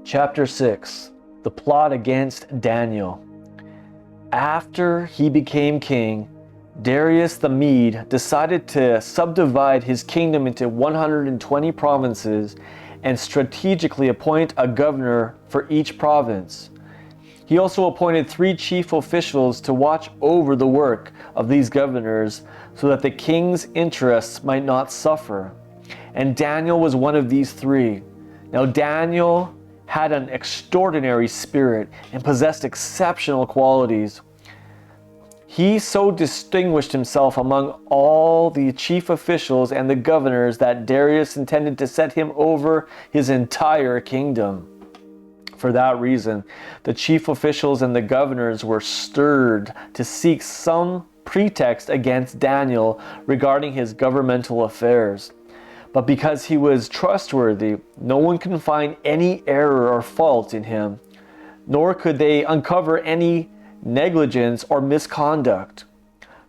Chapter 6. The plot against Daniel. After he became king, Darius the Mede decided to subdivide his kingdom into 120 provinces and strategically appoint a governor for each province. He also appointed 3 chief officials to watch over the work of these governors so that the king's interests might not suffer. And Daniel was one of these 3. Now Daniel had an extraordinary spirit and possessed exceptional qualities. He so distinguished himself among all the chief officials and the governors that Darius intended to set him over his entire kingdom. For that reason, the chief officials and the governors were stirred to seek some pretext against Daniel regarding his governmental affairs. But because he was trustworthy, no one can find any error or fault in him, nor could they uncover any negligence or misconduct.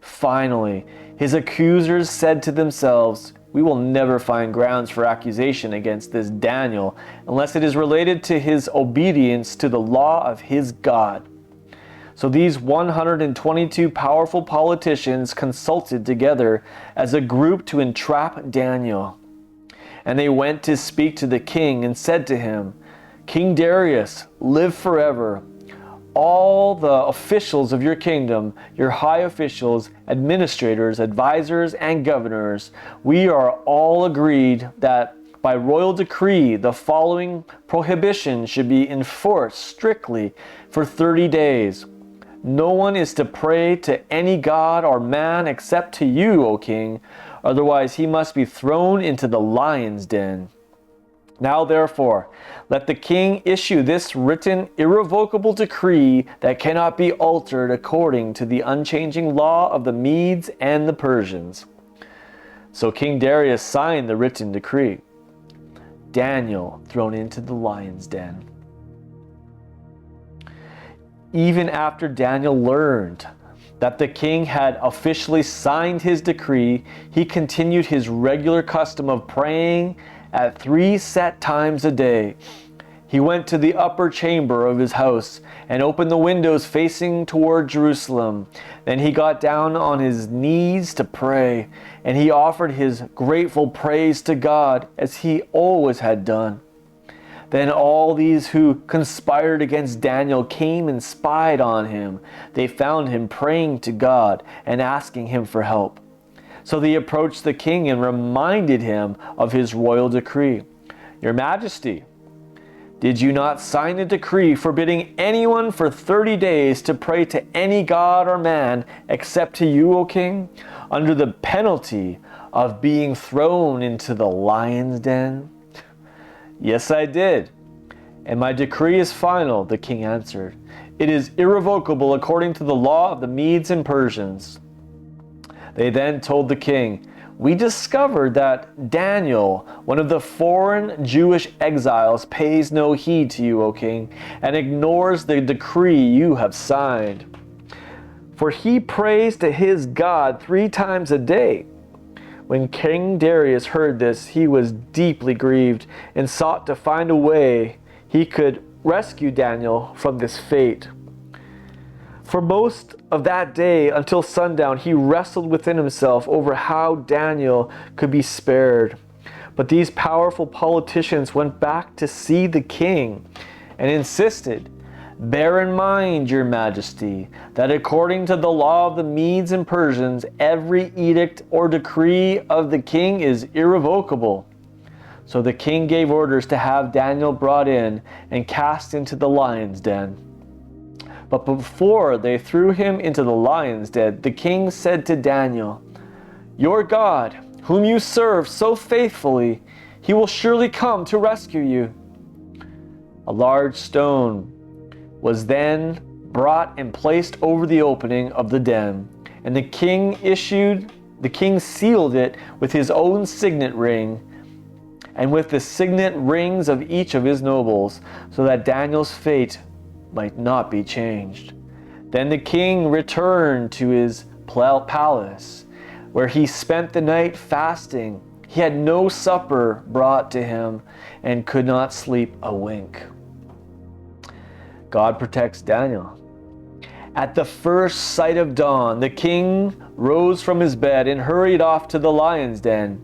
Finally, his accusers said to themselves, "We will never find grounds for accusation against this Daniel unless it is related to his obedience to the law of his God." So these 122 powerful politicians consulted together as a group to entrap Daniel. And they went to speak to the king and said to him, "King Darius, live forever. All the officials of your kingdom, your high officials, administrators, advisors, and governors, we are all agreed that by royal decree the following prohibition should be enforced strictly for 30 days. No one is to pray to any god or man except to you, O king. Otherwise he must be thrown into the lion's den. Now therefore, let the king issue this written irrevocable decree that cannot be altered according to the unchanging law of the Medes and the Persians." So King Darius signed the written decree. Daniel thrown into the lion's den. Even after Daniel learned that the king had officially signed his decree, he continued his regular custom of praying at 3 set times a day. He went to the upper chamber of his house and opened the windows facing toward Jerusalem. Then he got down on his knees to pray, and he offered his grateful praise to God as he always had done. Then all these who conspired against Daniel came and spied on him. They found him praying to God and asking him for help. So they approached the king and reminded him of his royal decree. "Your Majesty, did you not sign a decree forbidding anyone for 30 days to pray to any god or man except to you, O king, under the penalty of being thrown into the lion's den?" "Yes, I did, and my decree is final," the king answered. "It is irrevocable according to the law of the Medes and Persians." They then told the king, "We discovered that Daniel, one of the foreign Jewish exiles, pays no heed to you, O king, and ignores the decree you have signed. For he prays to his God 3 times a day." When King Darius heard this, he was deeply grieved and sought to find a way he could rescue Daniel from this fate. For most of that day until sundown, he wrestled within himself over how Daniel could be spared. But these powerful politicians went back to see the king and insisted, "Bear in mind, your Majesty, that according to the law of the Medes and Persians, every edict or decree of the king is irrevocable." So the king gave orders to have Daniel brought in and cast into the lion's den. But before they threw him into the lion's den, the king said to Daniel, "Your God, whom you serve so faithfully, he will surely come to rescue you." A large stone was then brought and placed over the opening of the den, and the king sealed it with his own signet ring and with the signet rings of each of his nobles, so that Daniel's fate might not be changed. Then the king returned to his palace, where he spent the night fasting. He had no supper brought to him and could not sleep a wink. God protects Daniel. At the first sight of dawn, the king rose from his bed and hurried off to the lion's den.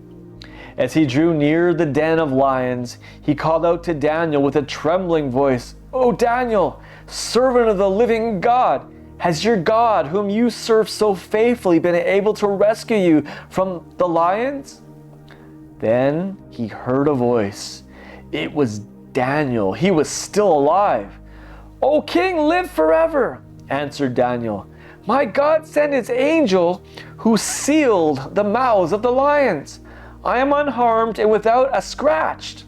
As he drew near the den of lions, he called out to Daniel with a trembling voice, "O Daniel, servant of the living God, has your God, whom you serve so faithfully, been able to rescue you from the lions?" Then he heard a voice. It was Daniel. He was still alive. "O king, live forever," answered Daniel. "My God sent his angel who sealed the mouths of the lions. I am unharmed and without a scratch.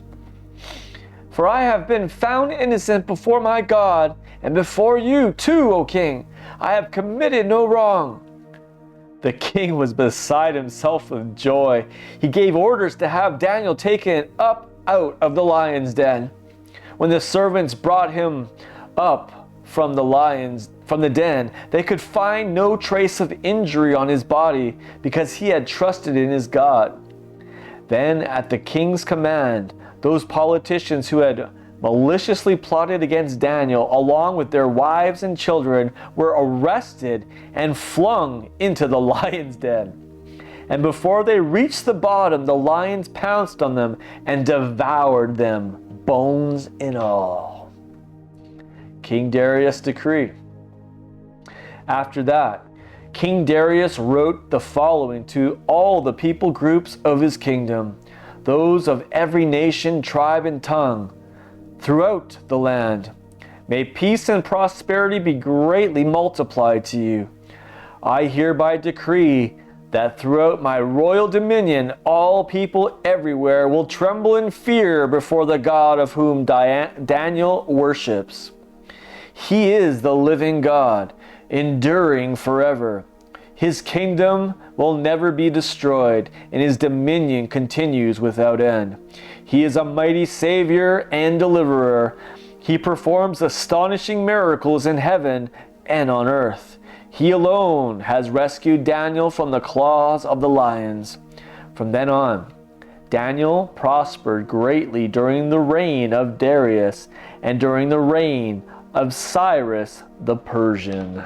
For I have been found innocent before my God and before you too, O king. I have committed no wrong." The king was beside himself with joy. He gave orders to have Daniel taken up out of the lion's den. When the servants brought him up from the den, they could find no trace of injury on his body because he had trusted in his God. Then, at the king's command, those politicians who had maliciously plotted against Daniel, along with their wives and children, were arrested and flung into the lion's den. And before they reached the bottom, the lions pounced on them and devoured them, bones and all. King Darius' decree. After that, King Darius wrote the following to all the people groups of his kingdom, those of every nation, tribe, and tongue, throughout the land. May peace and prosperity be greatly multiplied to you. I hereby decree that throughout my royal dominion, all people everywhere will tremble in fear before the God of whom Daniel worships. He is the living God, enduring forever. His kingdom will never be destroyed, and his dominion continues without end. He is a mighty Savior and deliverer. He performs astonishing miracles in heaven and on earth. He alone has rescued Daniel from the claws of the lions. From then on, Daniel prospered greatly during the reign of Darius and during the reign of Cyrus the Persian.